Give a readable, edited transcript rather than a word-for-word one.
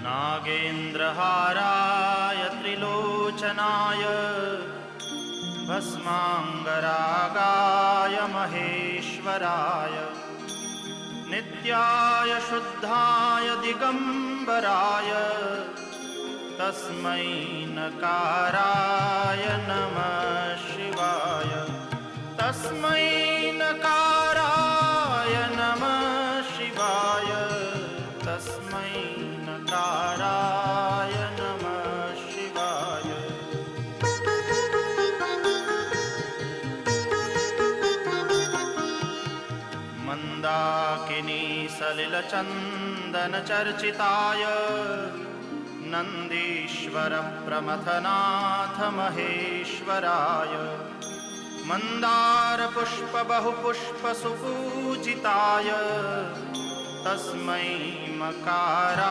नागेन्द्रहाराय त्रिलोचनाय भस्माङ्गरागाय महेश्वराय नित्याय शुद्धाय दिगम्बराय तस्मै नकाराय नमः शिवाय। तस्मै नकाराय नमः शिवाय। तस्मै नकाराय नमः शिवाय। मन्दाकिनी सलिलचन्दनचर्चिताय नन्दीश्वर प्रमथनाथ महेश्वराय मन्दारपुष्प बहुपुष्प सुपूजिताय तस्मै मकाराय